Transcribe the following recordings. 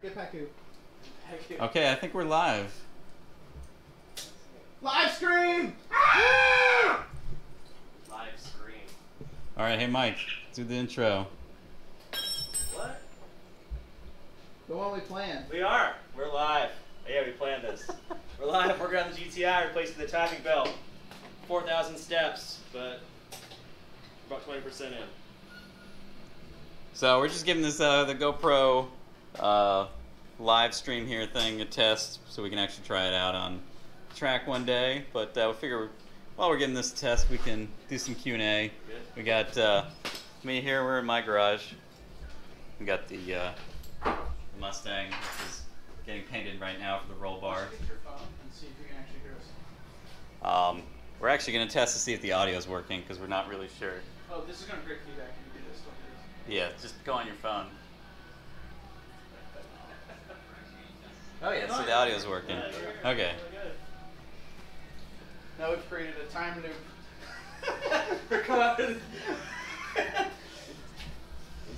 Get Paku. Okay, I think we're live. Live stream! Live stream. All right, hey Mike, do the intro. What? The one we planned. We are. We're live. Yeah, we planned this. We're live. Working on the GTI, replacing the timing belt. 4,000 steps, but about 20% in. So we're just giving this the GoPro live stream here thing a test, so we can actually try it out on track one day. But we figure while we're getting this test, we can do some Q&A. We got me here. We're in my garage. We got the Mustang, which is getting painted right now for the roll bar. Get your phone and see if you can actually hear us. We're actually going to test to see if the audio is working because we're not really sure. Oh, this is going to create feedback when you do this. Don't do this. Yeah, just go on your phone. Oh yeah, so the audio is working. Okay. Now we've created a time loop. We're caught. Let's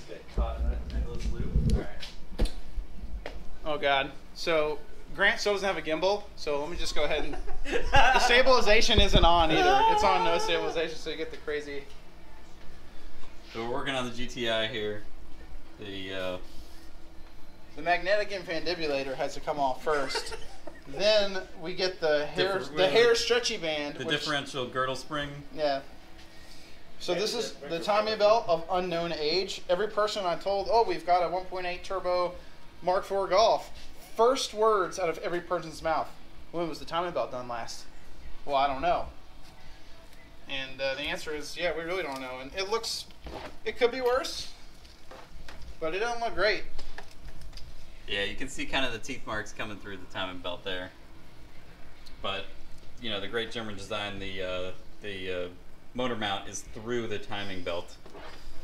get caught in that endless loop. Alright. Oh God. So Grant still doesn't have a gimbal, so let me just go ahead and... The stabilization isn't on either. It's on no stabilization, so you get the crazy... So we're working on the GTI here. The magnetic infundibulator has to come off first. Then we get the hair stretchy band. The differential girdle spring. Yeah. So this is the timing belt of unknown age. Every person I told, oh, we've got a 1.8 turbo Mark IV Golf. First words out of every person's mouth. When was the timing belt done last? Well, I don't know. And the answer is, yeah, we really don't know. And it could be worse, but it doesn't look great. Yeah, you can see kind of the teeth marks coming through the timing belt there. But, you know, the great German design, the motor mount is through the timing belt.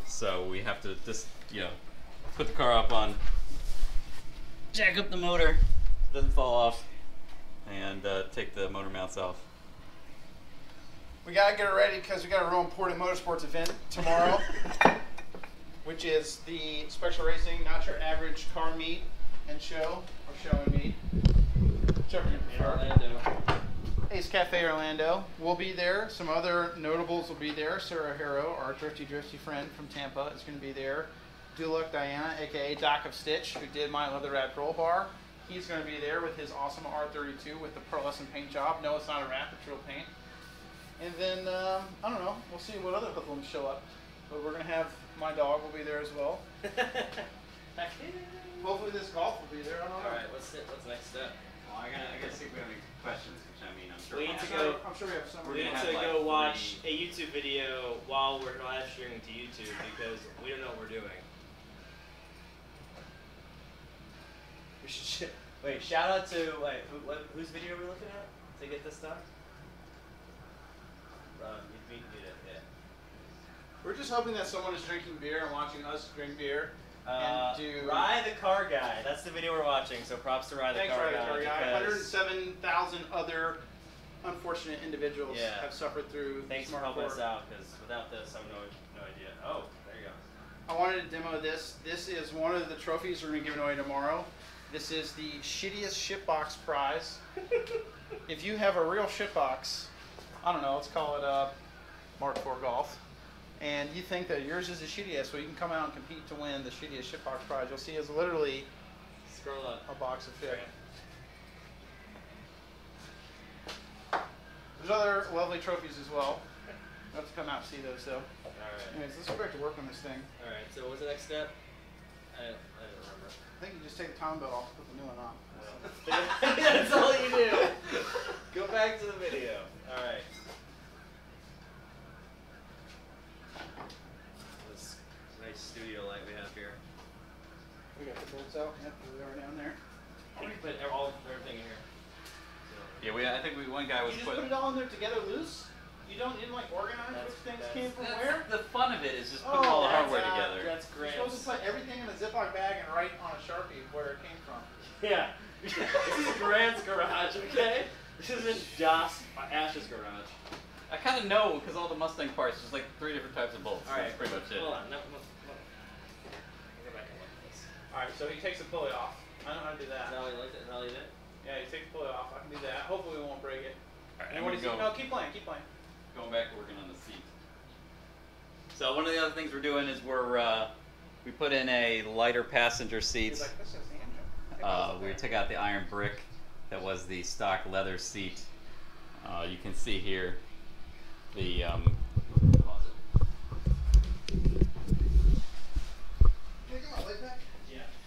So we have to just, you know, put the car up on, jack up the motor, doesn't fall off, and take the motor mounts off. We gotta get it ready because we got a real important motorsports event tomorrow, which is the Special Racing, not your average car meet and show, or show and meet, whichever you prefer. Orlando. Ace Cafe Orlando. We'll be there. Some other notables will be there. Sarah Harrow, our drifty friend from Tampa, is going to be there. Duluck Diana, aka Doc of Stitch, who did my leather wrapped roll bar. He's going to be there with his awesome R32 with the pearlescent paint job. No, it's not a wrap, it's real paint. And then, I don't know, we'll see what other hoodlums show up. But we're going to have, my dog will be there as well. Hopefully this golf will be there, I don't know. Alright, what's the next step? Well, I gotta see if we have any questions, which I mean, I'm sure. We need to go. I'm sure we have some. We need to go watch a YouTube video while we're live streaming to YouTube because we don't know what we're doing. We should wait. Shout out to whose video are we looking at to get this done? You can do that. Yeah. We're just hoping that someone is drinking beer and watching us drink beer. And do Rye the Car Guy. That's the video we're watching. So props to Rye the Car Guy. 107,000 other unfortunate individuals have suffered through. Thanks for helping us out, because without this, I have no idea. Oh, there you go. I wanted to demo this. This is one of the trophies we're going to give away tomorrow. This is the shittiest shitbox prize. If you have a real shitbox, I don't know, let's call it a Mark IV Golf, and you think that yours is the shittiest, well, you can come out and compete to win the shittiest shitbox prize. You'll see it's literally scroll up a box of shit. There's other lovely trophies as well. Let's come out and see those though. Alright. Anyways, let's go back to work on this thing. Alright, so what's the next step? I don't remember. I think you just take the timing belt off and put the new one on. That's all you do. Go back to the video. Alright. This nice studio light we have here. We got the bolts out. Yep, they are down there. We can put everything in here. Yeah, I think one guy was You just put it all in there together loose? You didn't like organize which things came from where? The fun of it is just putting all the hardware together. That's great. You're supposed to put everything in a Ziploc bag and write on a Sharpie where it came from. Yeah. This is Grant's garage, okay? This isn't Josh Ash's garage. I kind of know because all the Mustang parts, there's like 3 different types of bolts. Alright, that's pretty much it. Hold on. No. Go back and look at this. Alright, so he takes the pulley off. I know how to do Is that. that how you like it? Is that how you did it? Yeah, you take the pulley off. I can do that. Hopefully we won't break it. Alright, And what is it? No, keep playing, keep playing. going back, working on the seat. So one of the other things we're doing is we put in a lighter passenger seat. He's like, this is the engine. We took out the iron brick that was the stock leather seat. You can see here the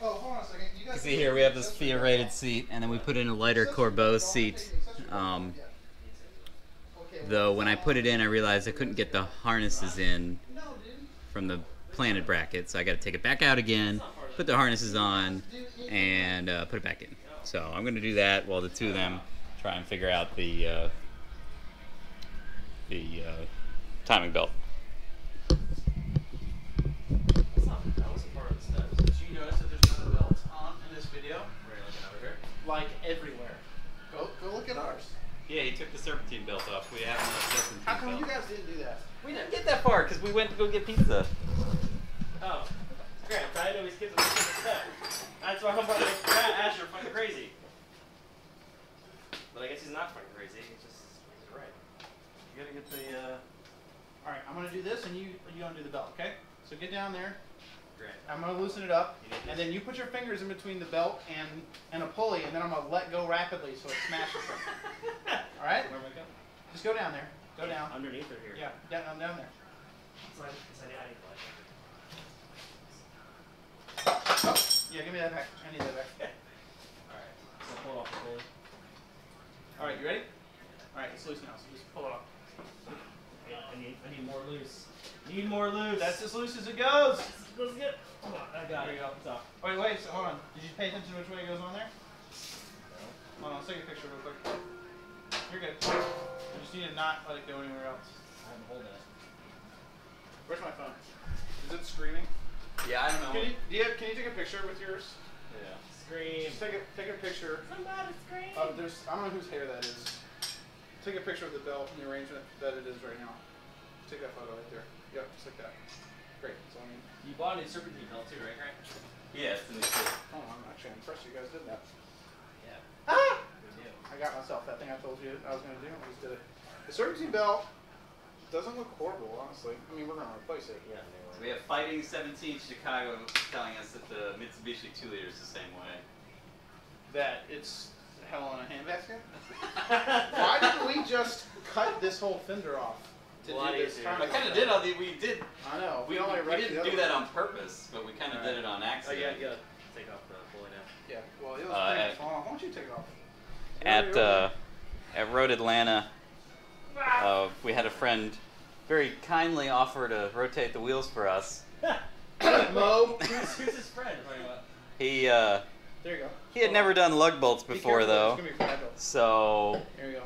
Oh, hold on a second. You guys see here we have this Fiat rated seat, and then we put in a lighter Corbeau seat. Though when I put it in, I realized I couldn't get the harnesses in from the planted bracket, so I got to take it back out again, put the harnesses on, and put it back in. So I'm going to do that while the two of them try and figure out the timing belt. That wasn't part of the steps. Did you notice that there's no belt on in this video? Where are you looking over here? Like everywhere. Go look at ours. Yeah, he took the serpentine belt off. We have no serpentine How come belt. you guys didn't do that? We didn't get that far because we went to go get pizza. Oh. Great. I know these kids are looking at step. That's why I'm fucking Asher fucking crazy. But I guess he's not fucking crazy. He's just he's right. You gotta get the. All right, I'm gonna do this, and you undo the belt, okay? So get down there. Great. I'm gonna loosen it up, and then you put your fingers in between the belt and a pulley, and then I'm gonna let go rapidly so it smashes them. All right? Where am I going? Just go down there. Go down. Underneath or here? Yeah, down there. Oh, yeah, give me that back. I need that back. Alright. So pull off the pulley. All right, you ready? All right, it's loose now. So just pull it off. I need more loose. Need more loose. That's as loose as it goes. Let's get. Come on, I got There it. you go. It's off. Wait. So hold on. Did you pay attention to which way it goes on there? Hold on. Let's take a picture real quick. You're good. You just need to not let it go anywhere else. I'm holding it. Where's my phone? Is it screaming? Yeah, I don't know. Can you take a picture with yours? Yeah. Scream. Just take a picture. Somebody scream. I don't know whose hair that is. Take a picture of the belt and the arrangement that it is right now. Take that photo right there. Yep, just like that. Great. So I mean, You bought a serpentine belt too, right, Grant? Yeah, it's in the kit. oh, I'm actually impressed you guys did that. Yeah. Ah! Good deal. I got myself that thing I told you I was going to do. I just did it. The serpentine belt doesn't look horrible, honestly. I mean, we're going to replace it. Yeah. We have Fighting 17 Chicago telling us that the Mitsubishi 2 liter is the same way. That it's hell in a handbasket? Why didn't we just cut this whole fender off to Well, do this? easier. I kind of did all the. We did. I know. We didn't do that on purpose, but we kind of did it on Oh, accident. yeah. Take off the pulley now. Yeah. Well, it was pretty at- fun. Why don't you take it off? At Road Atlanta, we had a friend very kindly offer to rotate the wheels for us. Mo. Who's his friend? He There you go. he had never done lug bolts Be before careful, though, It's gonna be fragile. so There you go.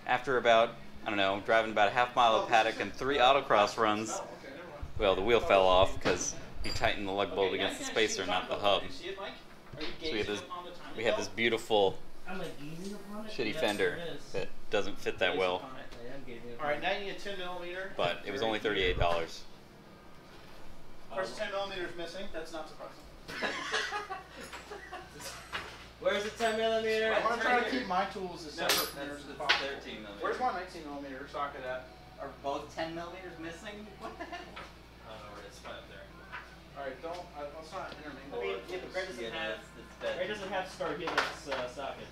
after about I don't know driving about a half mile of paddock and 3 autocross runs, Oh, okay, never mind. well the wheel fell off because he tightened the lug bolt against the spacer, not the hub. Do you see it, Mike? Are you So we had gauging this on the timing we had belt? this beautiful I'm like gazing upon it. shitty Yes, fender it is. that doesn't fit that Gaze well, upon it. I am gazing upon All right, it. now you need a 10 millimeter. but it was only $38. Of course, 10 millimeters missing. That's not surprising. Where's the 10 millimeter? I'm gonna It's try right to here. keep my tools as No, separate from that's yours as the possible. 13 millimeter. Where's my 19 millimeter socket at? Are both 10 millimeters missing? What the heck? I don't know where it's right up there. All right, let's not intermingle. I mean, our yeah, but tools. Greg doesn't Yeah, have. it's dead. Greg doesn't have Star Helix socket.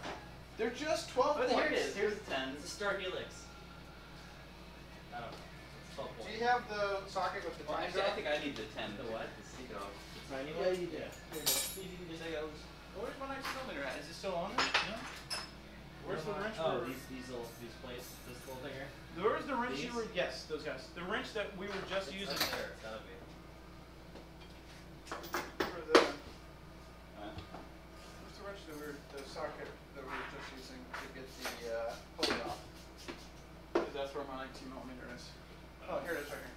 They're just 12 Oh, points. here it is. Here's the 10. It's a Star Helix. I don't know. It's 12 Do points. you have the socket with the Well, time actually, I drop? think I need the 10. The what? The seat off. It's 91? Yeah, you do. Here you go. See if you can just take those. Where's my 19 millimeter at? Is it still on there? No. Where's the wrench? Oh, for- these plates, this little thing here. Where's the wrench These? you were? Yes, those guys. The wrench that we were just It's using up there. It's gotta be. for the. Alright. Where's the wrench that the socket that we were just using to get the pulley off? Because that's where my 19 millimeter is. Oh, here it is, right here.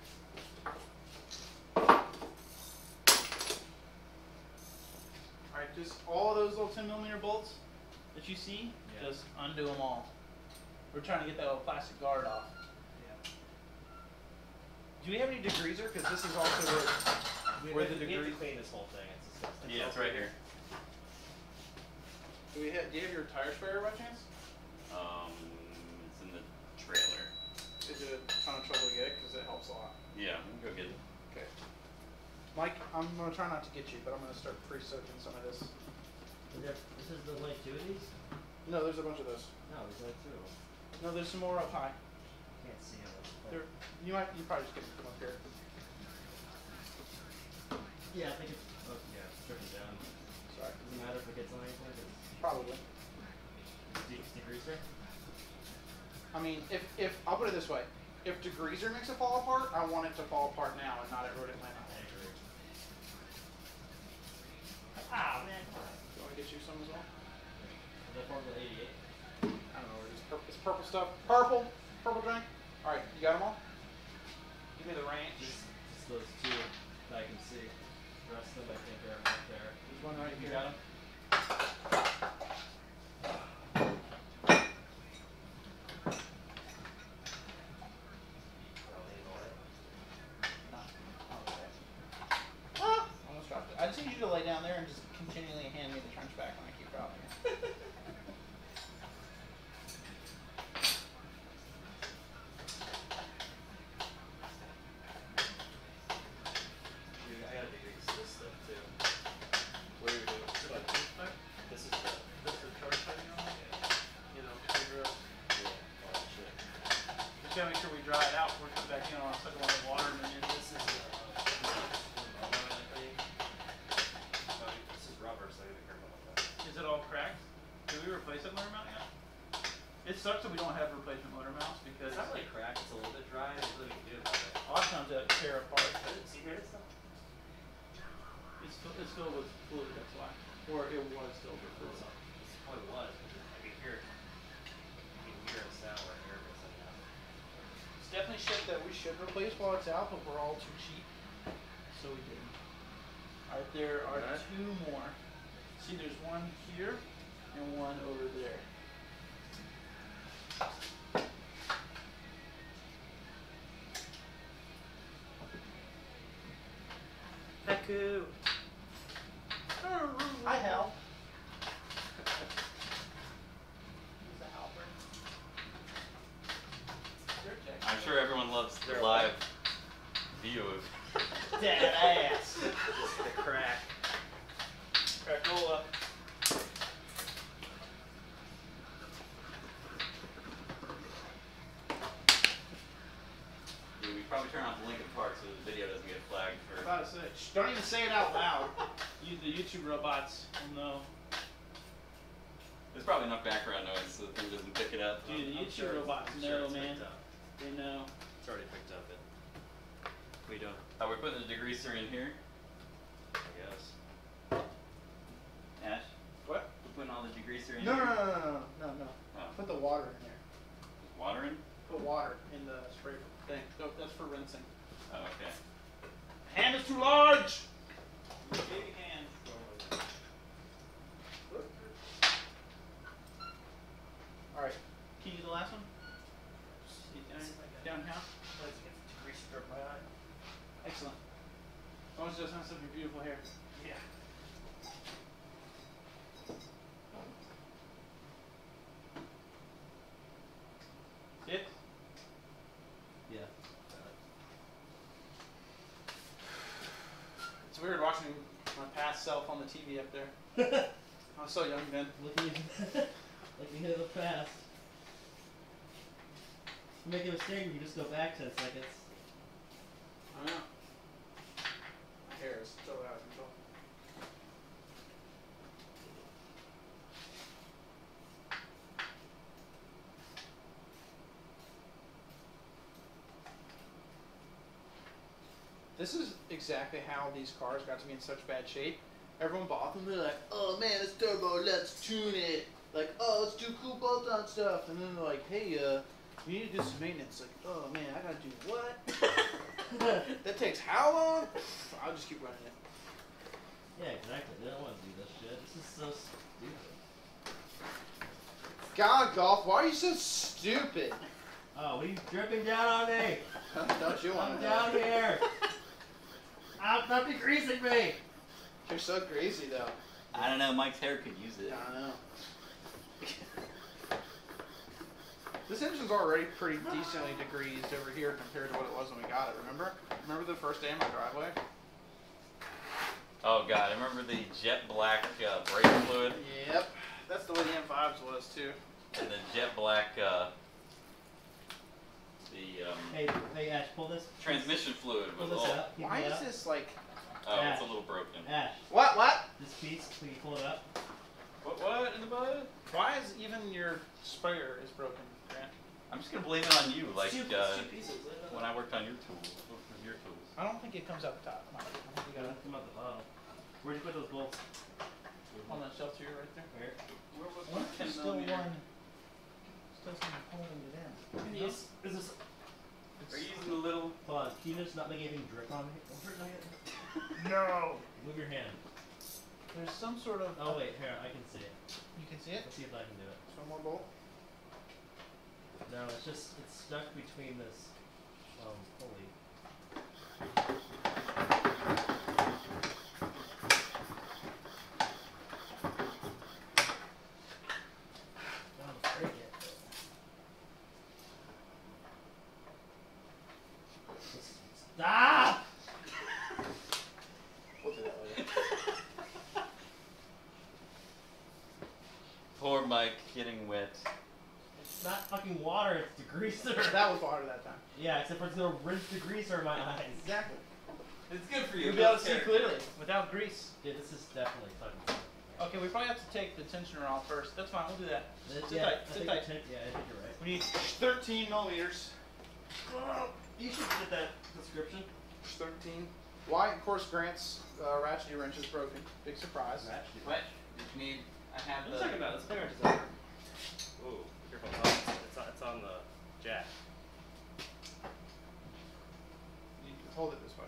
All right, just all of those little 10 millimeter bolts that you see, Yeah. just undo them all. We're trying to get that little plastic guard off. Yeah. Do we have any degreaser? Because this is also where the We have to degree. clean this whole thing. It's Yeah, it's right here. Do you have your tire sprayer by chance? It's in the trailer. Is it a ton of trouble to get it? Because it helps a lot. Yeah, we can go get it. Okay. Mike, I'm going to try not to get you, but I'm going to start pre-soaking some of this. This is the like 2 of these? No, there's a bunch of those. No, there's like 2 of them. No, there's some more up high. Can't see them. You probably just get them up here. Yeah, I think it's, oh yeah, strip it down. Sorry. Doesn't matter if it gets on anything, it's Probably. degreaser. I mean, if I'll put it this way, if degreaser makes it fall apart, I want it to fall apart now and not at Road Atlanta. I agree. Ah, man, come on. Do you want to get you some as well? Is that Formula 88? I don't know where it is. It's purple stuff. Purple drink. All right, you got them all? Give me the ranch. Just those 2 that I can see. The rest of them I think are right there. There's one right You here. got them? Almost dropped it. I just need you to lay down there and just continually hand me the trench back when I keep dropping it. Dude, I gotta degrease this stuff too. What are we doing? This is the charge setting on it? You know, figure out. yeah, oh shit. Just gotta make sure we dry it out before we put it back in on a second one of water and then This is rubber thing. Oh, this is rubber, so I gotta be careful about that. Is it all cracked? Did we replace that motor mount yet? It sucks that we don't have replacement motor mounts because It's not really cracked, it's a little bit dry, there's nothing we can do about it. a lot of times that tear apart. See here, it's not. It's filled with fluid, that's why. Or it was filled with fluid. This probably was, but I can hear it. You can hear it sound where air gets in and out. It's definitely shit that we should replace while it's out, but we're all too cheap. So we didn't. Alright, there are Alright. 2 more. See, there's one here and one over there. Heku! Hi, Hal. Who's the Halbert? I'm sure everyone loves the They're live view of. Dead ass. The crack. Crackola. Dude, we probably turn off Linkin Park so the video doesn't get flagged for. About to say, don't even say it out loud. The YouTube robots will know. There's probably enough background noise so the thing doesn't pick it up. Dude, the I'm YouTube sure- robots I'm know, sure it's man. picked up. They know. It's already picked up it. What are you doing? Are we putting the degreaser in here? I guess. Ash? What? We're putting all the degreaser in No, here? no. Oh. Put the water in there. Water in? Put water in the spray thing. No, that's for rinsing. Oh, okay. Hand is too large! Baby hand. Alright. Can you do the last one? Down here? Let's get the degreaser from my eye. Excellent. I want you to have some of your beautiful hair. Yeah. It? Yeah. It's weird watching my past self on the TV up there. I was so young then. Looking into the past. You make a mistake, you just go back 10 seconds. I know. My hair is so out of control. This is exactly how these cars got to be in such bad shape. Everyone bought them, they're like, oh man, it's turbo, let's tune it. Like, oh, let's do cool bolt-on stuff. And then they're like, hey, you need to do some maintenance. Like, oh man, I gotta do what? That takes how long? I'll just keep running it. Yeah, exactly. They don't want to do this shit. This is so stupid. God, Golf, why are you so stupid? Oh, what are you dripping down on me? Don't you want I'm to down know? here. Stop degreasing me. You're so greasy, though. I don't know. Mike's hair could use it. I know. This engine's already pretty decently degreased over here compared to what it was when we got it. Remember the first day in my driveway? Oh god, I remember the jet black brake fluid. Yep, that's the way the M5s was too. And the jet black Hey, Ash, pull this. transmission fluid Pull was this all. out. You Why pull it is out? this like? Oh, Ash. it's a little broken. Ash, What? this piece, can you pull it up? What in the butt? Why is even your sprayer is broken, Grant? I'm just gonna blame it on you, like Two pieces. when I worked on your tools. I don't think it comes out the top. No, I think you gotta Come out the bottom. Where'd you put those bolts? on that shelf here, right there. Where? Where was What? my 10 Still millimeter? one. Still something holding it in. Is this? Are you using the little? Hold on. Can you just not make anything drip on me? Don't drip on it. No. Move your hand. There's some sort of. Oh wait, here I can see it. You can see it. Let's see if I can do it. Just one more bolt. No, it's stuck between this pulley. Don't break it. Stop! We'll do that later. Poor Mike getting wet. It's not fucking water, it's degreaser. That was water that time. Yeah, except for it's gonna rinse degreaser in my eyes. Exactly. It's good for you. You'll be able to see clearly without grease. Yeah, this is definitely fucking. Okay, we probably have to take the tensioner off first. That's fine. We'll do that. Sit Yeah, tight. I Sit think tight. yeah, I think you're right. We need 13 millimeters. You should get that description. 13. Why? Of course, Grant's ratchet wrench is broken. Big surprise. What? Did you need? I have What are the. you talking about? It's clearance design. Ooh, careful. It's on the jack. You hold it this way.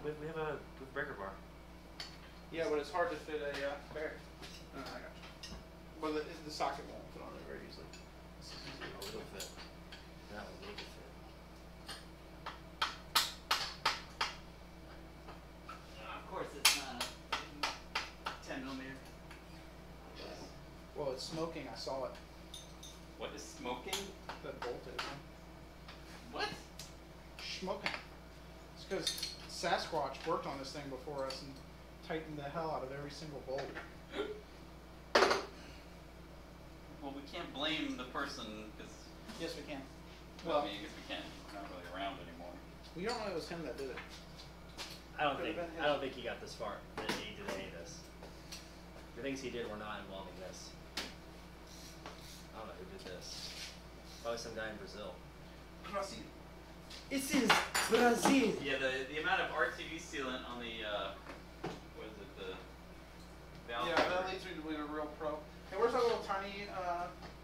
We have a breaker bar. Yeah, but it's hard to fit a bear. No, I got you. But the socket won't fit on it very easily. This is easy. Oh, it'll fit. That one will fit. Of course, it's not a 10 millimeter. Well, it's smoking. I saw it. What is smoking? That bolt is. What? Smoking. It's because Sasquatch worked on this thing before us and tightened the hell out of every single bolt. Well, we can't blame the person because. Yes, we can. Well, I mean, I guess we can. We're not really around anymore. We don't know it was him that did it. I don't Could've think been I him. don't think he got this far. That he did any of this. The things he did were not involving this. I don't know who did this. Probably some guy in Brazil. This is Brazil. Yeah, the amount of RTV sealant on the what is it, the valve? Yeah, that leads me to being a real pro. Hey, where's that little tiny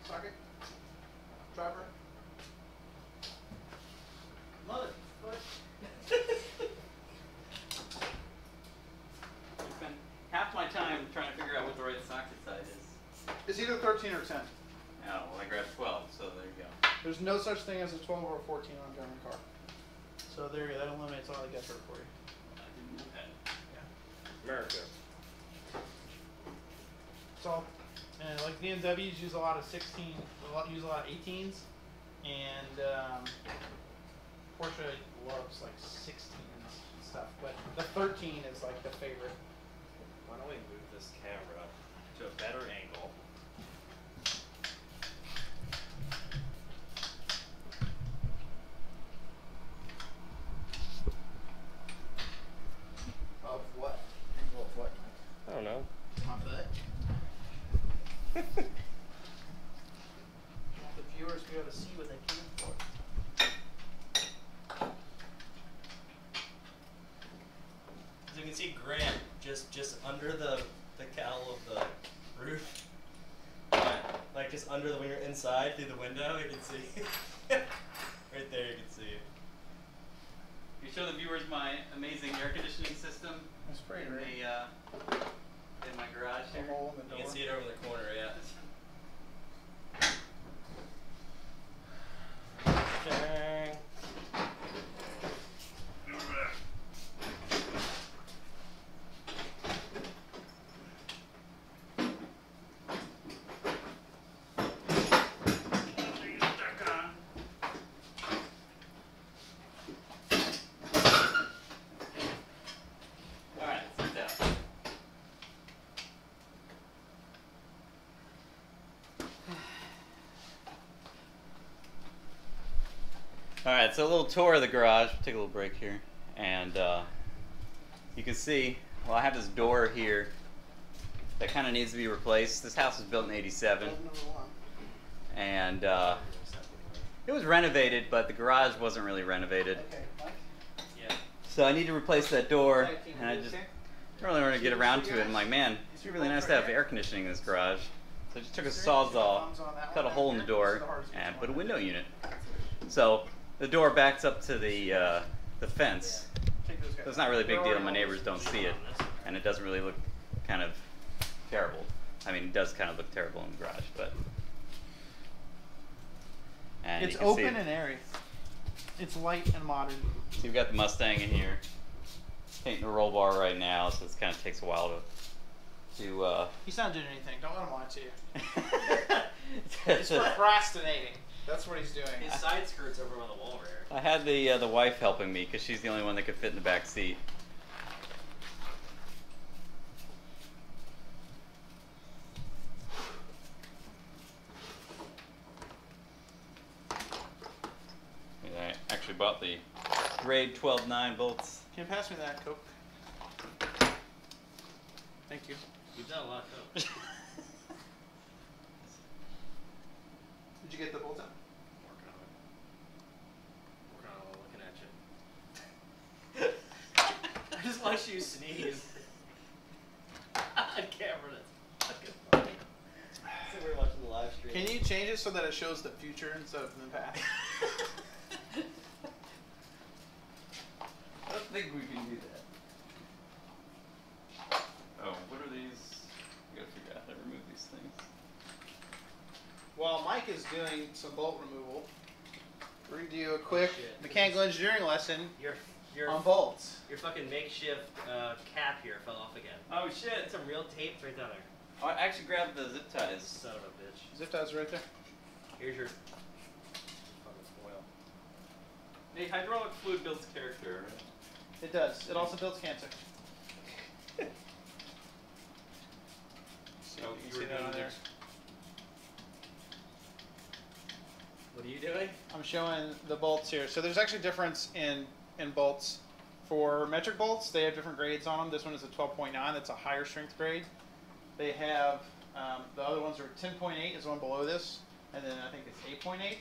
socket? Driver? I spent half my time trying to figure out what the right socket size is. It's either 13 or 10. Oh, well, I grabbed 12, so there you go. There's no such thing as a 12 or a 14 on a German car. So there you go. That eliminates all the guesswork for you. I didn't know that. America. So, and like BMWs use a lot of 16, use a lot of 18s, and Porsche loves like 16s and stuff. But the 13 is like the favorite. Why don't we move this camera to a better angle? Of what? Well, of what? I don't know. My butt. Want the viewers to be able to see what they came for. As you can see, Grant just under the cowl of the roof. Like just under when you're inside through the window, you can see. Right there, you can see. Can you show the viewers my amazing air conditioning system That's pretty in great. in my garage The here? hole in the You door. can see it over the corner, yeah. Dang. All right, so a little tour of the garage. We'll take a little break here, and you can see. Well, I have this door here that kind of needs to be replaced. This house was built in '87, and it was renovated, but the garage wasn't really renovated. Okay, Mike? Yeah. So I need to replace that door, and I just don't really want to get around to it. I'm like, man, it'd be really nice to have air conditioning in this garage. So I just took a sawzall, cut a hole in the door, and put a window unit. So the door backs up to the fence. So it's not really a big deal. My neighbors don't see it, and it doesn't really look kind of terrible. I mean, it does kind of look terrible in the garage, but and It's you can open see, and airy. It's light and modern. so you've got the Mustang in here, painting the roll bar right now, so it kind of takes a while to. He's not doing anything. Don't let him lie to you. He's procrastinating. That's what he's doing. His side skirt's over on the wall right here. I had the wife helping me because she's the only one that could fit in the back seat. I actually bought the grade 12.9 bolts. Can you pass me that Coke? Thank you. You've done a lot of coke. Did you get the bolt out? Working on it. Working on it while looking at you. I just watched you sneeze. On camera, that's fucking funny. So we were watching the live stream. Can you change it so that it shows the future instead of the past? I don't think we can do that. Oh, what are these? I gotta figure out how to remove these things. While Mike is doing some bolt removal, we're going to do a quick shit. mechanical engineering lesson Your on bolts. your fucking makeshift cap here fell off again. Oh There's shit! some real tape right down there. Oh, I actually grabbed the zip ties. Son of a bitch. Zip ties right there. Here's your fucking foil. Hey, hydraulic fluid builds character, right? It does. It also builds cancer. Oh, You you can were see that on doing there. What are you doing? I'm showing the bolts here. So there's actually a difference in bolts. For metric bolts, they have different grades on them. This one is a 12.9. That's a higher strength grade. They have, the other ones are 10.8 is the one below this. And then I think it's 8.8.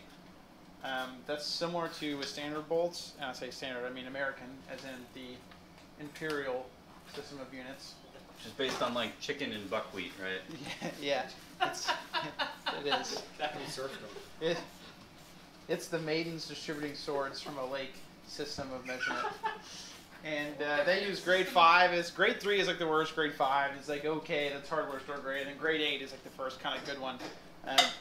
That's similar to standard bolts. And I say standard, I mean American, as in the Imperial system of units. Which is based on like chicken and buckwheat, right? Yeah, it is. Back when we surfed them. It's the maidens distributing swords from a lake system of measurement. And they use grade 5. Grade 3 is like the worst. Grade 5 is like okay, that's hardware store grade, and grade 8 is like the first kind of good one.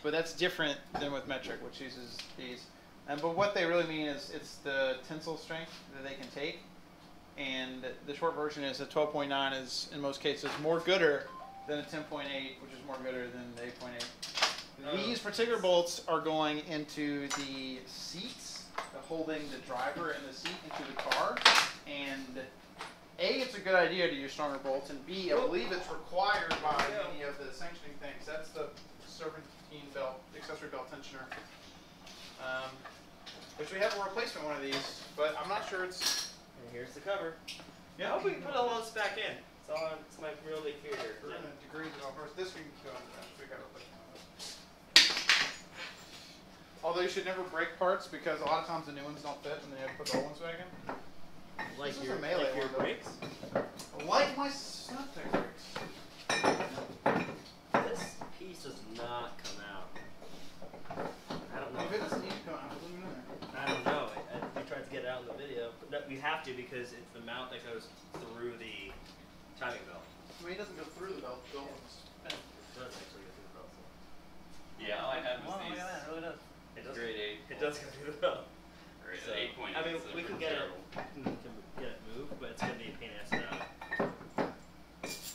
But that's different than with metric, which uses these. But what they really mean is it's the tensile strength that they can take. And the short version is a 12.9 is in most cases more gooder than a 10.8, which is more gooder than the 8.8. These particular bolts are going into the seats, holding the driver and the seat into the car. And A, it's a good idea to use stronger bolts, and B, I believe it's required by any of the sanctioning things. That's the serpentine belt, accessory belt tensioner. Which we have a replacement one of these, but I'm not sure it's. And here's the cover. Yeah. I hope we can put all those back in. It's my real big fear here. We're gonna degrees it all first. This we can go into that. We got to put. Although you should never break parts because a lot of times the new ones don't fit and they have to put the old ones back in. Like This is your a melee like your one, though. brakes. Like my Snaptech brakes. This piece does not come out. I don't know. Maybe it doesn't need to come out. Leave it in there. I don't know. We tried to get it out in the video, but no, we have to because it's the mount that goes through the timing belt. I mean, it doesn't go through the belt. The belt is It does actually go through the belt. Yeah, all I had was Wow, look these. at that, it really does. It does. Grade 8. It does go through the belt. Grade So, 8.8. I mean, so we can pretty get it. terrible. We can get it moved, but it's gonna be a pain in the ass to mount.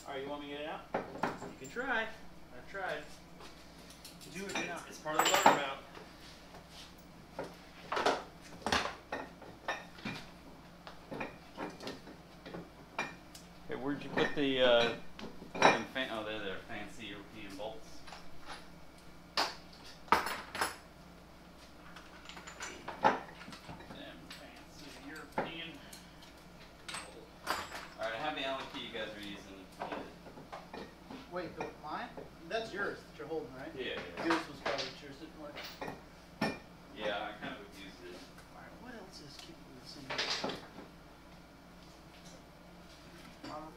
Alright, you want me to get it out? You can try. I've tried. Do it now. It's part of the motor mount. Okay, where'd you put the oh, they're fancy European bolts. yours that you're holding, right? Yeah, yeah. Yours was probably yours didn't work. Yeah, I kind of abused it. Alright, what else is keeping this in?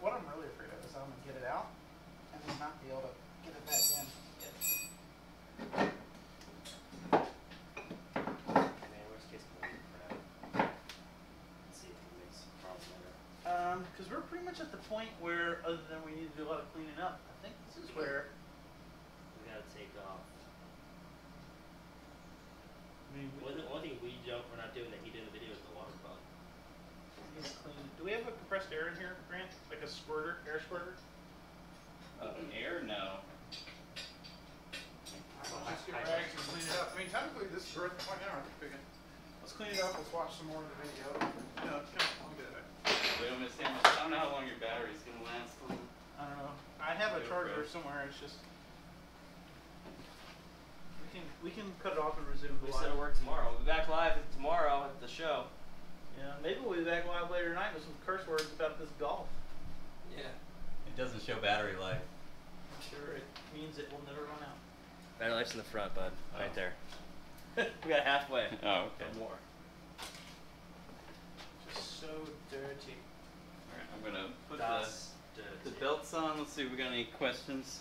What I'm really afraid of is I'm gonna get it out and then not be able to get it back in. Man, worst case we'll leave it for now. Let's see if it makes problems later. Because we're pretty much at the point where, other than we need to do a lot of cleaning up, I think this is where, We gotta take off. I mean, One thing we're not doing that he did in the video is the water pump. we need to clean. Do we have a compressed air in here, Grant? Like a squirter, air squirter? Air? No. Let's just get rags and clean it up. I mean, technically, this is worth an hour. Let's clean it up. Let's watch some more of the video. No, it's kind of long today. Wait, I'm gonna say, I don't know how long your battery's gonna last. I don't know. I have a Go, charger bro. somewhere. It's just we can cut it off and resume the We said it live. work tomorrow. We'll be back live tomorrow at the show. Yeah, maybe we'll be back live later tonight with some curse words about this golf. Yeah. It doesn't show battery life. I'm sure it means it will never run out. Battery life's in the front, bud. Oh. Right there. We got halfway. Oh, okay. Or more. Just so dirty. Alright, I'm gonna put Das the dirty. belts on. Let's see if we got any questions.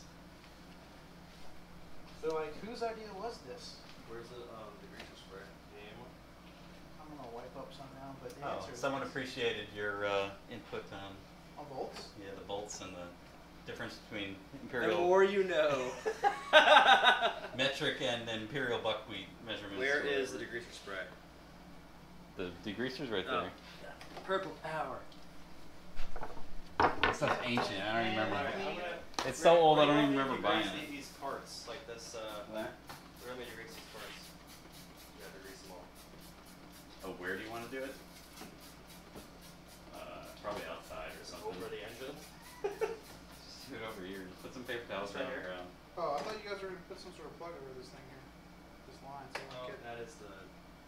So, like, whose idea was this? Where's the greaser spray? The name one? I'm gonna wipe up some now, but the Oh, answer is someone yes. appreciated your input on On bolts? the bolts and the difference between The imperial more you know. metric and imperial buckwheat measurements. Where or is the whatever. degreaser spray? The degreaser's right Oh. there. Purple power. That stuff's ancient. I don't even remember. Alright, I'm gonna- It's so old I don't even We're remember gonna buying degrease it. These parts, like this, What? we're gonna degrease these parts. You gotta degrease them all. Oh, where do you want to do it? Probably outside or something. Over the engine. Just do it over here. Just put some paper towels Right around the here? ground. Oh, I thought you guys were gonna put some sort of plug over this thing here. This line, so Oh, we can that is the.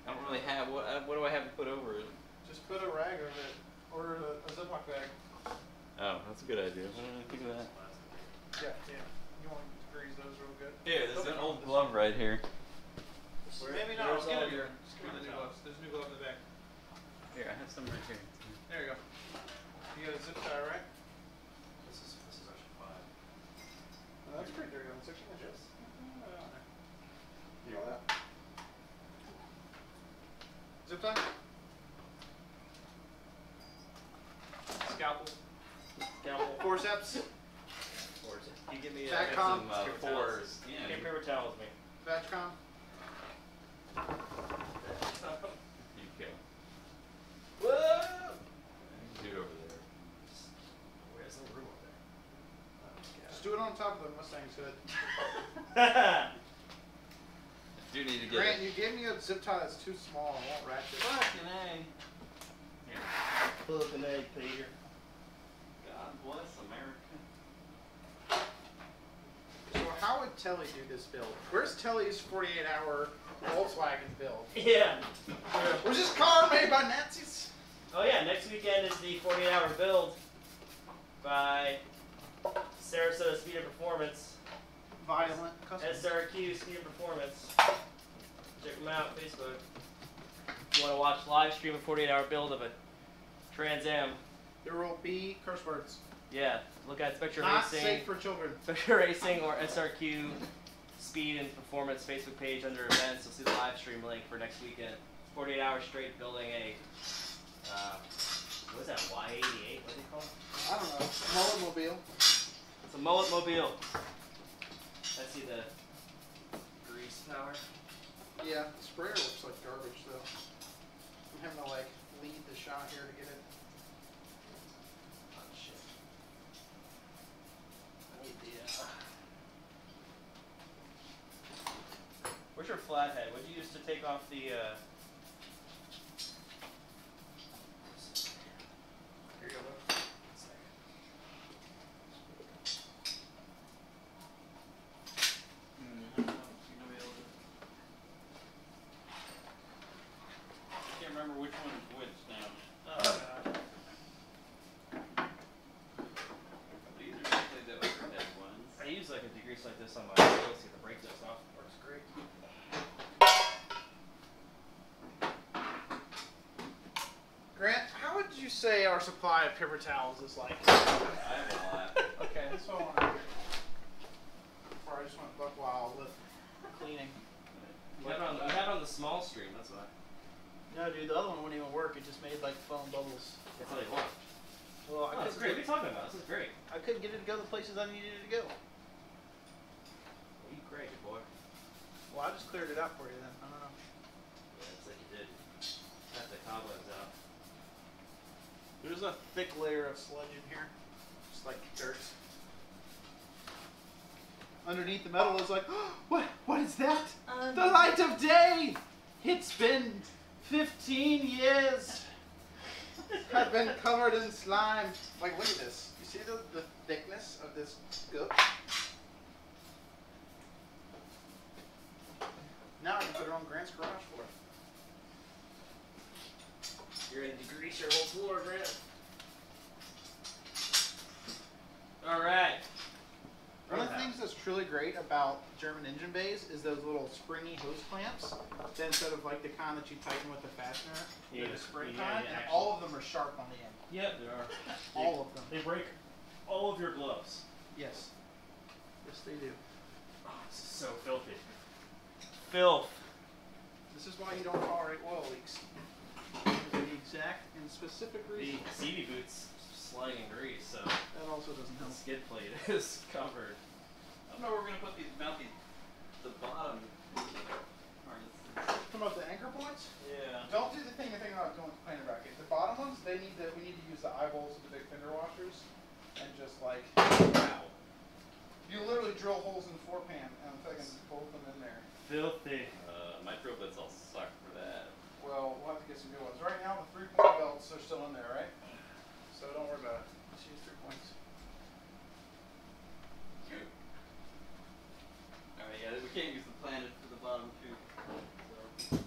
I don't really have what do I have to put over it? just put a rag over it. Or a Ziploc bag. Oh, that's a good idea. Why didn't I think of that? Yeah, yeah. You want to grease those real good? Here, there's an old glove right here. Maybe not. Where's Let's get all it your here. Just give me the new countertop? gloves. There's a new glove in the back. Here, I have some right here. There you go. You got a zip tie, right? This is actually 5. Oh, that's pretty dirty on 6 inches. Here. All that. Zip tie? Scalpel. Scalpel. Forceps. You give me Back a com. Some paper towels. fours. Yeah. Get paper towels me. Batchcom. You go. Whoa! Do it over there. Where's the room over there? Just do it on top of the Mustang's hood. Oh, Do need to get Grant, it. you gave me a zip tie that's too small. I won't ratchet. Fucking A. Here. Fucking egg, Peter. God bless America. So how would Telly do this build? Where's Telly's 48-hour Volkswagen build? Yeah. Was this car made by Nazis? Oh yeah, next weekend is the 48-hour build by Sarasota Speed and Performance. Violent customers. SRQ Speed and Performance. Check them out, Facebook. If you want to watch live stream a 48-hour build of a Trans Am, There will be curse words. yeah, look at Spectre Not Racing, safe for children. Spectre Racing or SRQ Speed and Performance Facebook page under events. You'll see the live stream link for next weekend. 48 hours straight building a what is that, Y88? What do they call it? I don't know. Mullet mobile. It's a mullet mobile. Let's see the grease power. Yeah, the sprayer looks like garbage though. I'm having to like lead the shot here to get it. Oh shit. I need the where's your flathead? What'd you use to take off the Here you go. Look. I can't remember which one is which now. Oh god. These are usually the overhead ones. I use like a degreaser grease like this on my wheels, get the brake dust off. Works great. Grant, how would you say our supply of paper towels is like? I have a lot. Okay, that's what I want to hear. Before I just went buck wild with cleaning. You had it on the small stream, that's why. No, dude, the other one wouldn't even work. It just made like foam bubbles. That's all you want. Well, Oh, that's great. What are you talking about? This is great. I couldn't get it to go the places I needed it to go. Well, you great, good boy. Well, I just cleared it out for you then. I don't know. Yeah, it's like you did. Got the cobwebs out. There's a thick layer of sludge in here, just like dirt. Underneath the metal is like, oh, what is that? The light of day! It's been 15 years. I've been covered in slime. Like, look at this. You see the thickness of this gook? Now I can put it on Grant's garage floor. You're gonna degrease your whole floor, Grant. Alright. One of the things that's truly great about German engine bays is those little springy hose clamps. That instead of like the kind that you tighten with the fastener, they're the spring kind, and all of them are sharp on the end. Yep, they are. All of them. They break all of your gloves. Yes. Yes, they do. Oh, this is so filthy. Filth. This is why you don't tolerate oil leaks. Because of the exact and specific The reason. CV boots sliding in grease, so That also doesn't the help. skid plate is covered. I don't know where we're gonna put these, mount these, the bottom harnesses. Come up the anchor points. Yeah. Don't do the thing you're thinking about doing with the planer bracket. The bottom ones, we need to use the eyeballs of the big fender washers, and just like, wow. You literally drill holes in the floor pan and fucking bolt them in there. Filthy. My drill bits all suck for that. Well, we'll have to get some good ones. Right now, the 3-point belts are still in there, right? So don't worry about it. Just use 3 points. Alright, yeah, we can't use the planet for the bottom too. So.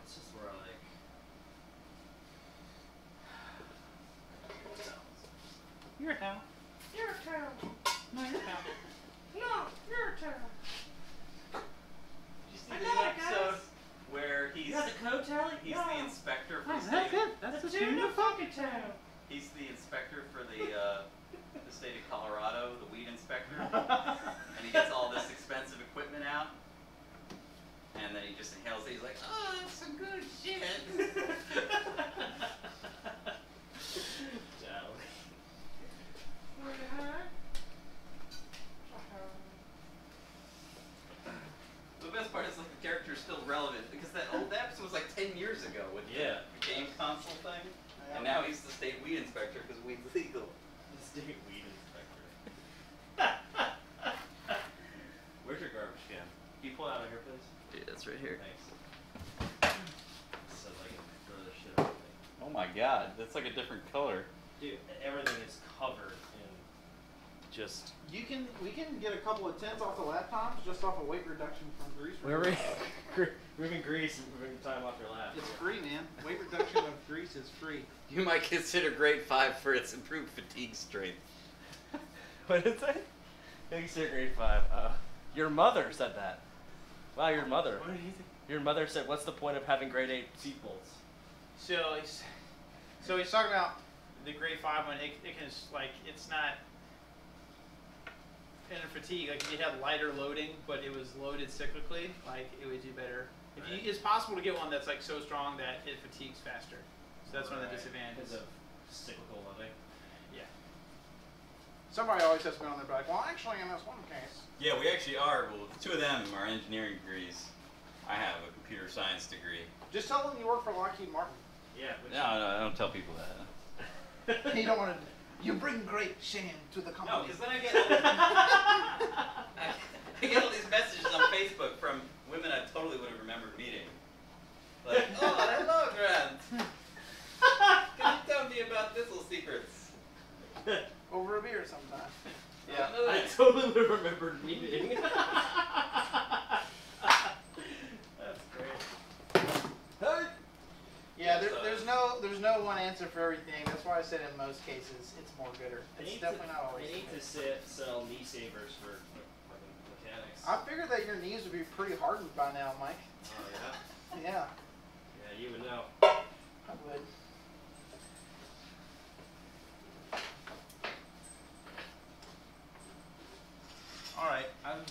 It's just where I like. You're a towel. You're a towel. No, you're a towel. No, you're a towel. Did you see the episode where he's coat tally? he's the inspector for the That's state? it. That's the tuna fucking towel. He's the inspector for the state of Colorado, the weed inspector, and he gets all this expensive equipment out, and then he just inhales it. He's like, "Oh, that's some good shit." The best part is like the character is still relevant because that old episode was like 10 years ago with the game console thing, and now he's the state weed inspector because weed's legal. The state weed inspector. Where's your garbage can? Can you pull it out of here, please? Yeah, that's right here. Thanks. So I can throw this shit out. Oh my god, that's like a different color. Dude, everything is covered in just. We can get a couple of tens off the laptops just off of weight reduction from grease. Moving grease and moving time off your lap. It's free, man. Weight reduction of grease is free. You might consider grade 5 for its improved fatigue strength. What did it say? Thanks, grade 5. Your mother said that. Wow, your mother. What did you think? Your mother said, "What's the point of having grade 8 seat bolts?" So he's talking about the grade 5 one. It can like it's not in a fatigue. Like if you had lighter loading, but it was loaded cyclically, like it would do better. If you, it's possible to get one that's like so strong that it fatigues faster. So that's one of the disadvantages. Because of cyclical loading. Yeah. Somebody always has to be on their back. Well, actually, in this one case. Yeah, we actually are. Well, 2 of them are engineering degrees. I have a computer science degree. Just tell them you work for Lockheed Martin. Yeah. No, I don't tell people that. You don't want to. You bring great shame to the company. No, because then I get I get all these messages on Facebook from women I totally would have remembered meeting. Like, oh, hello, Grant. Can you tell me about Thistle secrets? Over a beer sometime. Yeah. I totally would have remembered meeting. That's great. Yeah, there's no one answer for everything. That's why I said in most cases it's more gooder. It's definitely not always. They need to sell knee savers for fucking mechanics. I figured that your knees would be pretty hardened by now, Mike. Oh yeah. Yeah, Yeah, you would know. I would. All right, I've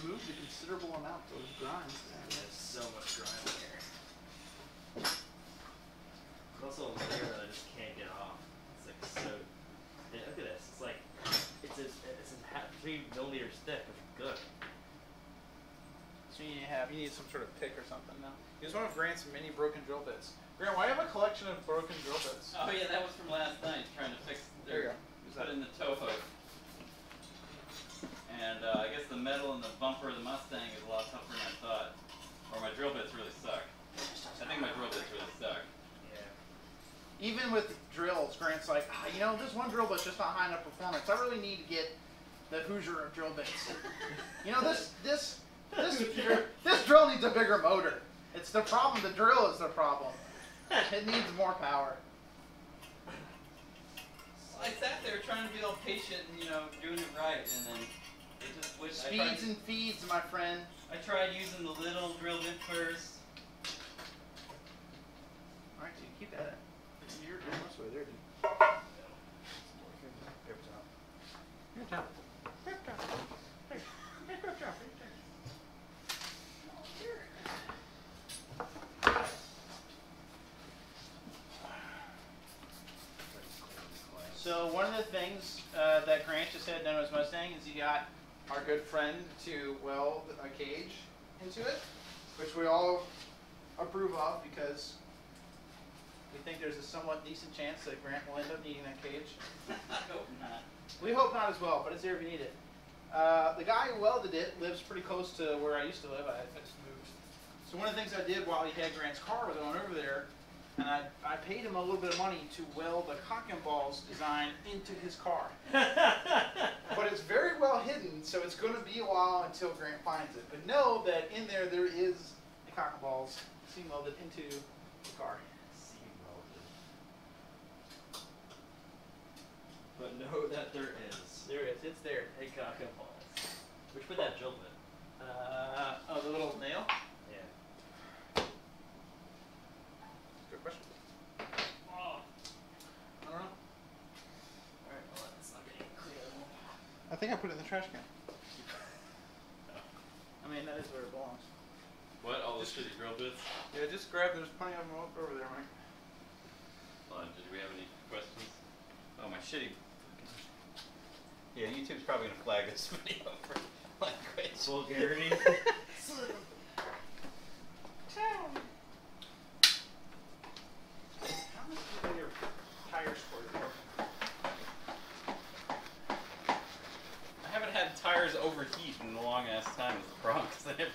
removed a considerable amount of those grinds. There's so much grime in here. There's also a layer that I just can't get off. It's like so. Yeah, look at this. It's like it's a 3 millimeters thick. It's good. So you need some sort of pick or something now. You just want to Grant some mini broken drill bits. Grant, why do you have a collection of broken drill bits? Oh yeah, that was from last night, trying to fix There you go. put in the tow hook. And I guess the metal in the bumper of the Mustang is a lot tougher than I thought. Or my drill bits really suck. I think my drill bits really suck. Yeah. Even with drills, Grant's like, you know, this one drill bit's just not high enough performance. I really need to get the Hoosier of drill bits. You know, this drill needs a bigger motor. It's the problem. The drill is the problem. It needs more power. I sat there trying to be all patient and, you know, doing it right, and then it just switched. Speeds and feeds, my friend. I tried using the little drill bit first. All right, dude, keep that. You're most of the way there, dude. Here, towel. Here, towel. Hey, here, go, towel. So one of the things that Grant just had done with his Mustang is he got our good friend to weld a cage into it, which we all approve of because we think there's a somewhat decent chance that Grant will end up needing that cage. I hope not. We hope not as well, but it's there if you need it. The guy who welded it lives pretty close to where I used to live. I just moved. So one of the things I did while he had Grant's car was I went over there and I paid him a little bit of money to weld the cock and balls design into his car. But it's very well hidden, so it's going to be a while until Grant finds it. But know that in there is a cock and balls seam welded into the car. Seam welded. But know that there is. There it is. It's there. A cock and balls. Which would that drill bit? Oh, the little nail? Yeah. Good question. Oh. I don't know. Alright, well that's not getting clear. I think I put it in the trash can. I mean, that is where it belongs. What? All those shitty drill bits? Yeah, just grab. There's plenty of them over there, Mike. Hold on, did we have any questions? Oh, my shitty. Yeah, YouTube's probably gonna flag this video for language. Vulgarity. How much do your tires for? I haven't had tires overheat in a long ass time. Is the problem? Because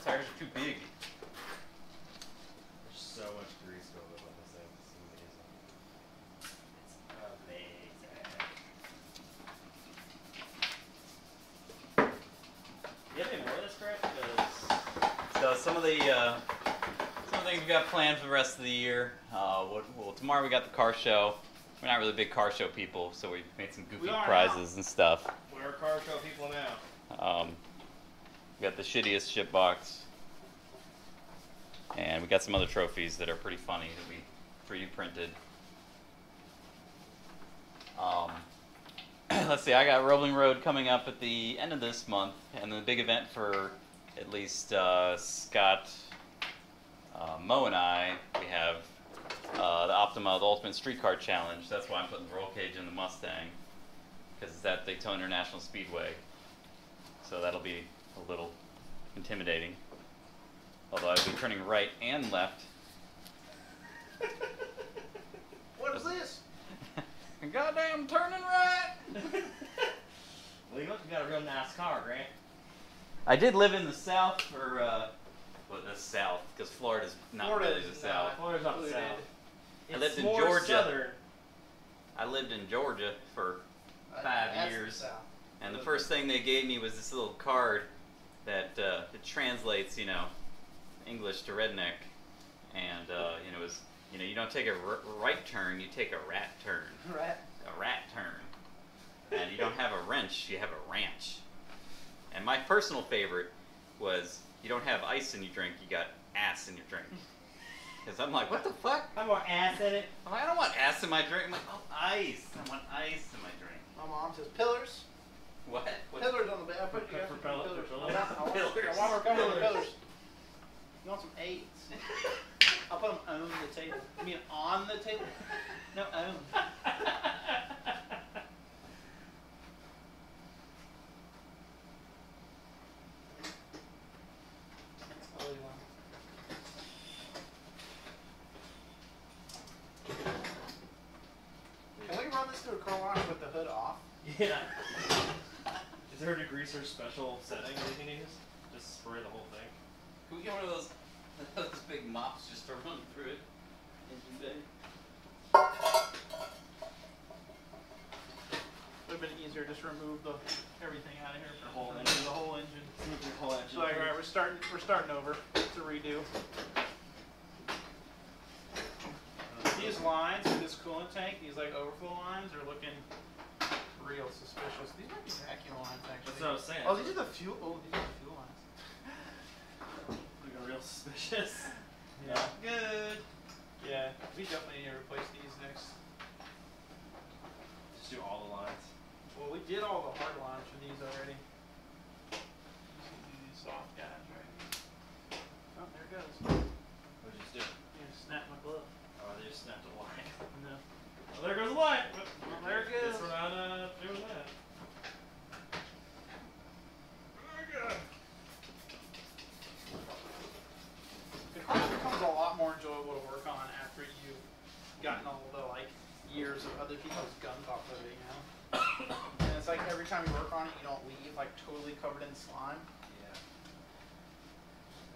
tires are too big. There's so much grease going on this thing. It's amazing. Do you have any more of this crap? Because So some of the things we got planned for the rest of the year. Well, tomorrow we got the car show. We're not really big car show people, so we made some goofy We are prizes and stuff. we're car show people now. We got the shittiest ship box, and we got some other trophies that are pretty funny that we 3D printed. Let's see, I got Rolling Road coming up at the end of this month, and the big event for at least Scott, Mo, and I, we have the Optima, the Ultimate Streetcar Challenge. That's why I'm putting the roll cage in the Mustang, because it's at Daytona International Speedway. So that'll be a little intimidating. Although I'll be turning right and left. What is this? Goddamn turning right! Well, you look, you got a real nice car, Grant. I did live in the South for, well, the South, because Florida's not Florida really is the South. Florida's not the Included. South. I lived in more Georgia. Southern. I lived in Georgia for 5 That's years. the South. And the first thing they gave me was this little card that it translates, you know, English to redneck. And, you know, it was You know, you don't take a right turn, you take a rat turn. Right. A rat turn. And you don't have a wrench, you have a ranch. And my personal favorite was you don't have ice in your drink, you got ass in your drink. Because I'm like, what the fuck? I want ass in it. I'm like, I don't want ass in my drink. I'm like, oh, ice. I want ice in my drink. My mom says pillars. What? What's Pillars on the bed. I put you guys For some pillars. pillars. For I want pillars. we're coming with pillars. You want some eights? I'll put them on the table. You mean on the table? No, own. Can we run this through a car wash with the hood off? Yeah. Is there a degreaser special setting that you can use? Just spray the whole thing. Can we get one of those big mops just to run through it? Engine bay? Would have been easier just remove everything out of here. The whole Remove engine? The whole engine. The whole engine. So like, all right, we're starting over. It's a redo. These lines with this coolant tank, these like overflow lines, are looking real suspicious. These might be vacuum lines actually. That's what I was saying. Oh, these are the fuel. Oh, these are the fuel lines. Looking real suspicious. Yeah. Good. Yeah, we definitely need to replace these next. Just do all the lines. Well, we did all the hard lines for these already. These soft guys, right? Oh, there it goes. What did you just do? Yeah, snap my glove. Oh, they just snapped a line. No. Oh, there goes the line. Well, there it goes. Guess we're not doing that. Very good. It probably becomes a lot more enjoyable to work on after you've gotten all the like years of other people's gunk off of it, you know? And it's like every time you work on it, you don't leave like totally covered in slime. Yeah.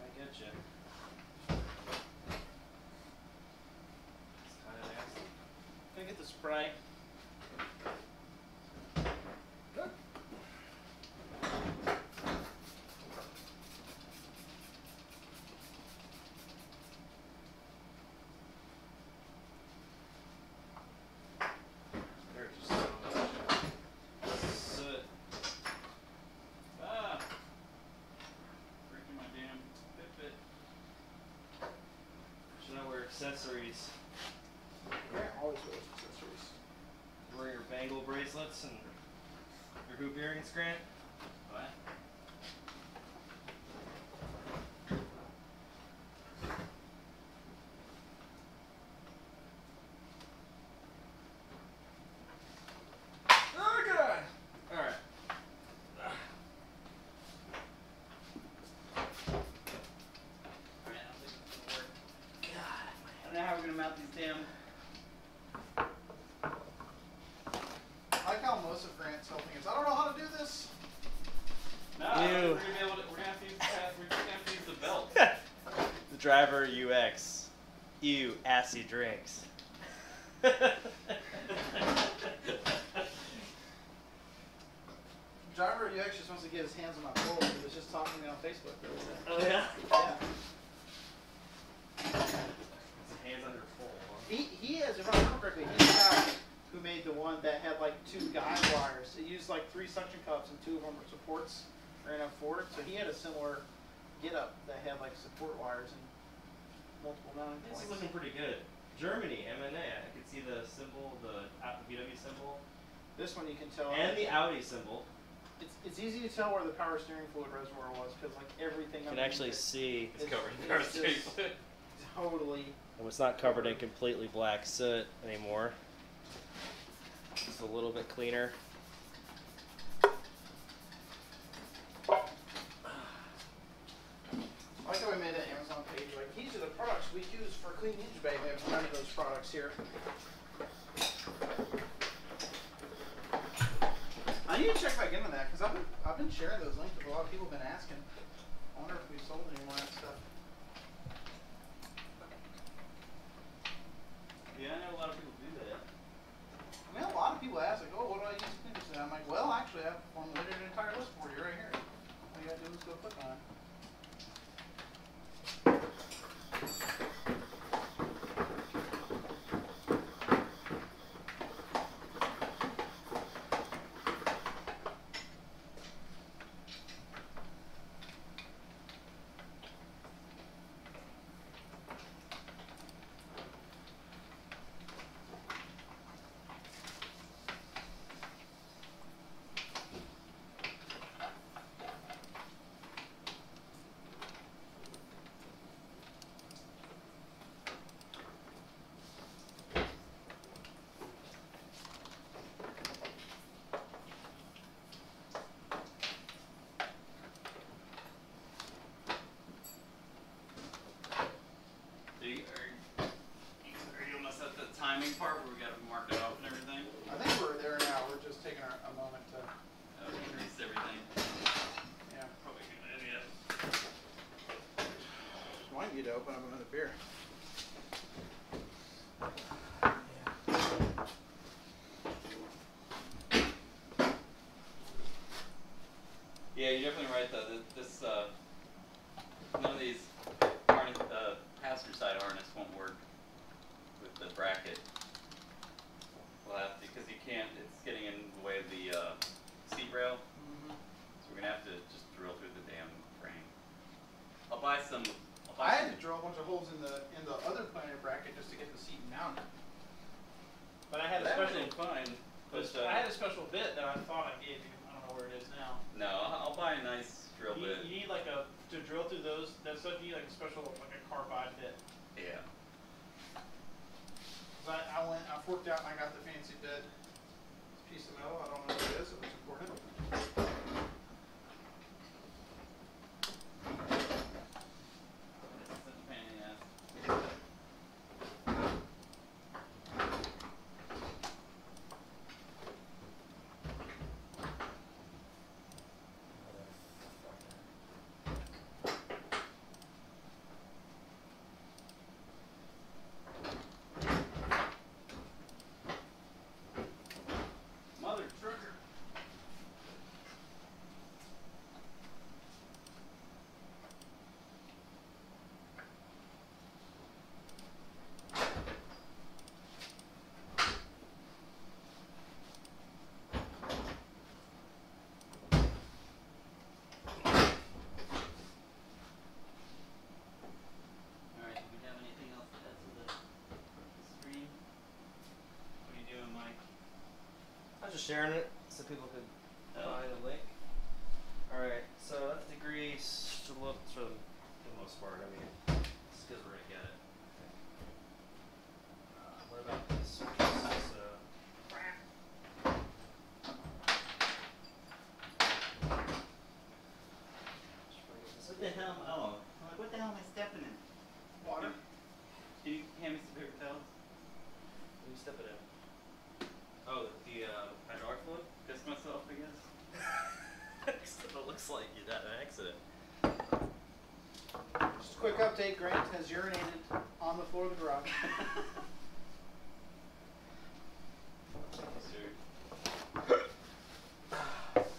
I get you. It's kind of nasty. Gonna get the spray. Good. There's just so much soot. Ah! Breaking my damn Fitbit. Should I wear accessories? Grant always wears accessories. Wear your bangle bracelets and your hoop earrings, Grant? What? Oh, God! Alright. Alright, I don't think it's gonna work. God, I don't know how we're gonna mount these damn. I like how most of Grant's helping us. I don't know how to do this. No, Ew. we're gonna be able to. We're gonna have to use the we're just gonna have to use the belt. The driver UX. Ew, assy drinks. Driver, you actually supposed to get his hands on my pole. He was just talking to me on Facebook. Oh, yeah? Yeah. Hands under full. He is, if I remember correctly, he's the guy who made the one that had like 2 guide wires. It used like 3 suction cups and 2 of them were supports ran up forward. So he had a similar get-up that had like support wires and multiple mounting This is points. looking pretty good. Germany, MNA. I can see the symbol, the VW symbol, This one you can tell. and the Audi symbol. It's easy to tell where the power steering fluid reservoir was because like everything. You can underneath actually it see. It's is- covered in is car just steering. Totally. Oh, it's not covered in completely black soot anymore. It's a little bit cleaner. I like how we made an Amazon page. Like these are the products we use for Clean Ninja Bay. We have none of those products here. I need to check back into that because I've been sharing those links with a lot of people. Have been asking. I wonder if we sold any more of that stuff. Yeah, I know a lot of people do that. I mean, a lot of people ask like, "Oh, what do I use to clean this?" And I'm like, "Well, actually, I've formulated an entire list for you right here. All you gotta do is go click on it." Yeah, you're definitely right though. This none of these passenger side harness won't work with the bracket. We'll have to, because you can't. It's getting in the way of the seat rail. So we're gonna have to just drill through the damn frame. I'll buy some. I had to drill a bunch of holes in the other planer bracket just to get the seat mounted. But I had a special. Fine. But I had a special bit that I thought I gave you. I don't know where it is now. No, I'll buy a nice drill bit. You need like to drill through that stuff. You need like a special, like a carbide bit. Yeah. I forked out and I got the fancy bit. This piece of metal. I don't know what it is. It looks important. It's such a pain in the ass. Mother trucker. Alright, do we have anything else to add to the screen? What are you doing, Mike? I was just sharing it so people could find a link. Alright, so that's degrees to look for the most part. I mean, it's because we're gonna get it. What about this? This is, What the hell? Oh, I'm like, what the hell am I stepping in? Water. Can you hand me some paper towels? Let me step it in. Oh, the hydraulic fluid? Piss myself, I guess. It looks like you had an accident. Just a quick update. Grant has urinated on the floor of the garage. Sure.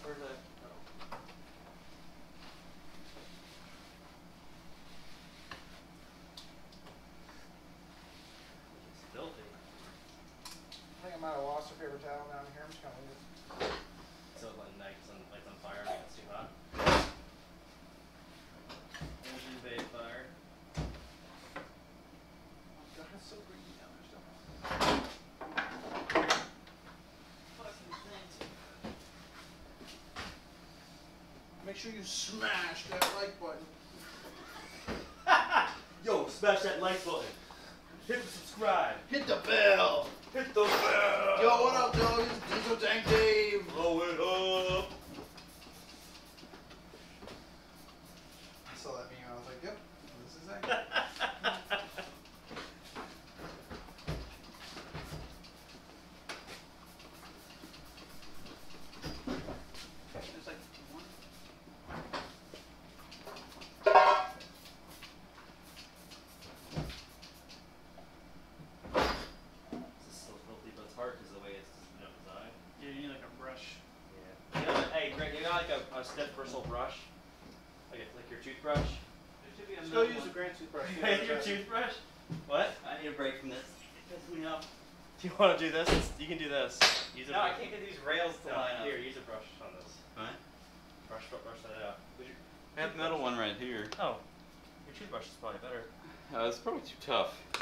Where's that? Oh. It's filthy. I think I might have lost a paper towel down here. I'm just gonna leave it. So like lights on fire, I think it's too hot. Engine bay fire. Oh God, it's so greasy down there still. Fucking thing. Make sure you smash that like button. Yo, smash that like button. Hit the subscribe. Hit the bell. Hit the bell. Yo, what up, dog? It's Diesel Tank Dave. Blow it up. I saw that meme. I was like, yep, this is it. There's like one. This is so filthy, but it's hard because the way it's designed. Yeah, you need like a brush. Yeah. You know, hey, Greg, you got like a stiff bristle brush? Like your toothbrush? There should be a Just go middle use a one. Grant toothbrush. Your toothbrush? What? I need a break from this. It pisses me off. Do you want to do this? You can do this. Use a No, I brush. can't get these rails to No, line up. here, use a brush on this. What? Brush that out. I have the metal one right here. Oh, your toothbrush is probably better. It's probably too tough. I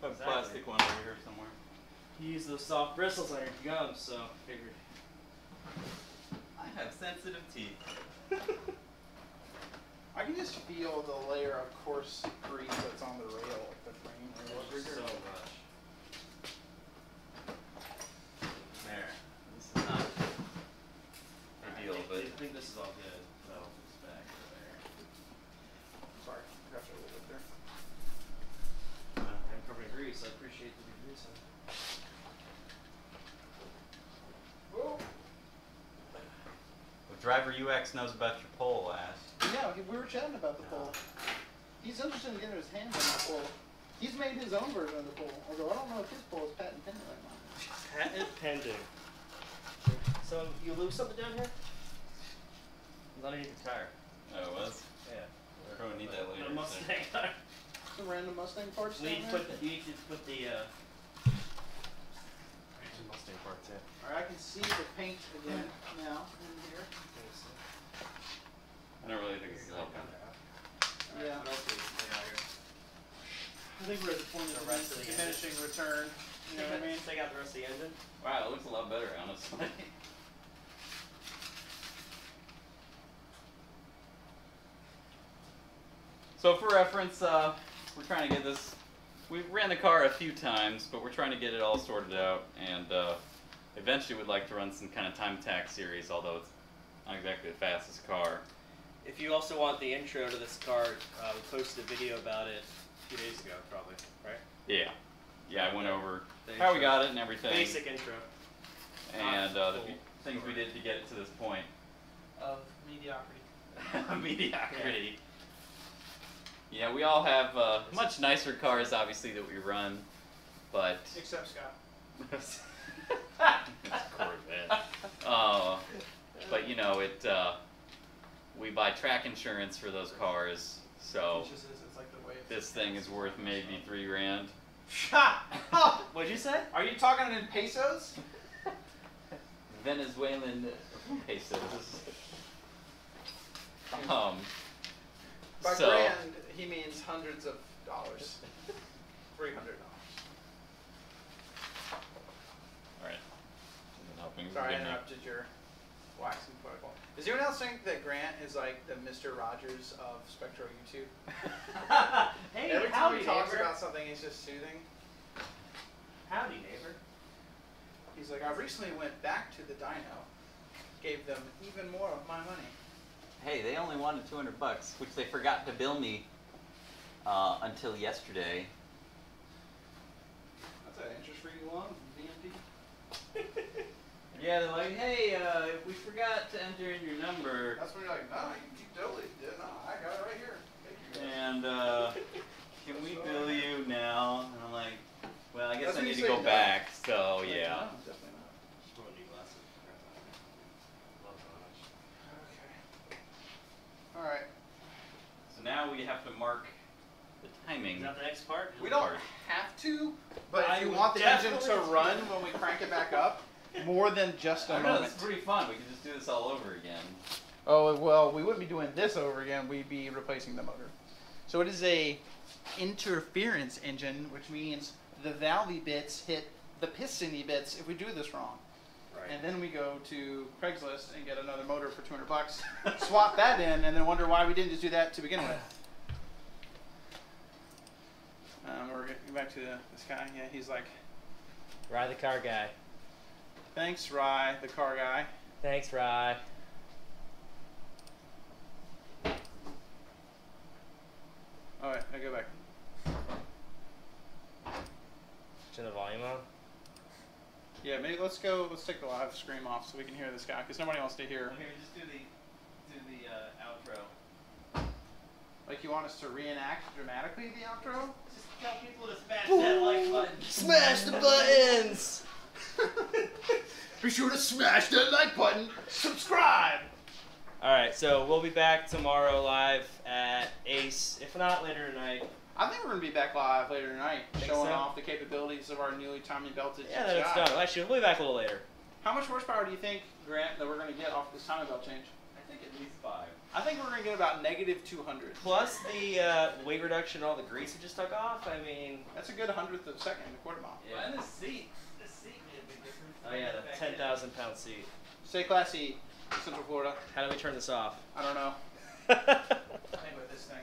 have a Exactly. plastic one over here somewhere. You use those soft bristles on your gums, so figured. I have sensitive teeth. I can just feel the layer of coarse grease that's on the rail of the frame. There's so much. There. This is not ideal, but I think this is all good. So it's back there. Sorry, I got you a little bit there. I'm covered in grease. I appreciate the grease. Whoa. well, Driver UX knows about your pole, ass. Yeah, we were chatting about the pole. He's interested in getting his hands on the pole. He's made his own version of the pole. Although I don't know if his pole is patent pending right now. Patent pending. So you lose something down here? was underneath the tire. Oh, it was? Yeah. We're going to need that later. The Mustang tire. Some random Mustang parts You down need to there? put the Mustang parts in. Alright, I can see the paint again now in here. I don't really think it's going to help. Yeah. What else do we lay out here? I think we're at the point of The rest of the diminishing return. You know what I mean? Take out the rest of the engine. Wow, it looks a lot better, honestly. So for reference, we're trying to get this, we ran the car a few times, but we're trying to get it all sorted out, and eventually we'd like to run some kind of time attack series, although it's not exactly the fastest car. If you also want the intro to this car, we posted a video about it a few days ago, probably, right? Yeah. Yeah, I went over The how we intro. got it and everything. Basic intro. And Not the full things we story. did to get it to this point. Of mediocrity. Mediocrity. Yeah, we all have much nicer cars, obviously, that we run, but Except Scott. it's Corvette. But you know, we buy track insurance for those cars, so It's just, it's like the way of this thing is worth maybe $3 grand. What'd you say? Are you talking in pesos? Venezuelan pesos. By So grand, he means hundreds of dollars. $300. all right. Helping Sorry, I get me- interrupted your waxing protocol. Does anyone else think that Grant is like the Mr. Rogers of Spectro YouTube? Hey, Every time howdy, he talks neighbor. about something, he's just soothing. Howdy, neighbor. He's like, I recently went back to the dyno, gave them even more of my money. Hey, they only wanted $200, which they forgot to bill me until yesterday. That's an interest-free loan from BNP. Yeah, they're like, hey, we forgot to enter in your number, That's when you're like, no, you totally did. No, I got it right here. Thank you, guys. and can we bill you now? And I'm like, well, I guess That's I when need you to say go no. back, so Like, yeah. no, definitely not. Just want new glasses. Love Okay. All right. So now we have to mark the timing. Is that the next part? We don't Hard. have to, but I if you would want the engine to definitely- run when we crank it back up, more than just a I don't know, moment. it's pretty fun. We can just do this all over again. Oh, well, we wouldn't be doing this over again. We'd be replacing the motor. So it is a interference engine, which means the valvey bits hit the pistony bits if we do this wrong. Right. And then we go to Craigslist and get another motor for $200, swap that in, and then wonder why we didn't just do that to begin with. We're getting back to this guy. Yeah, he's like, Rye the car guy. thanks, Rye, the car guy. Thanks, Rye. All right, I go back. Turn the volume on. Yeah, maybe let's take the live stream off so we can hear this guy, because nobody wants to hear. Here, just do the outro. Like, you want us to reenact dramatically the outro? Just tell people to smash that like button. Smash the buttons! Be sure to smash that like button, subscribe! Alright, so we'll be back tomorrow live at Ace, if not later tonight. I think we're going to be back live later tonight, Think showing so? off the capabilities of our newly timing belted Yeah, GTI. then it's done. Actually, we'll be back a little later. How much horsepower do you think, Grant, that we're going to get off this timing belt change? I think at least 5. I think we're going to get about negative 200. Plus the weight reduction, all the grease it just took off. I mean, That's a good 100th of a second, a quarter mile. Yeah. And the seat made a big difference. oh yeah, the 10,000-pound seat. Stay classy, Central Florida. How do we turn this off? I don't know.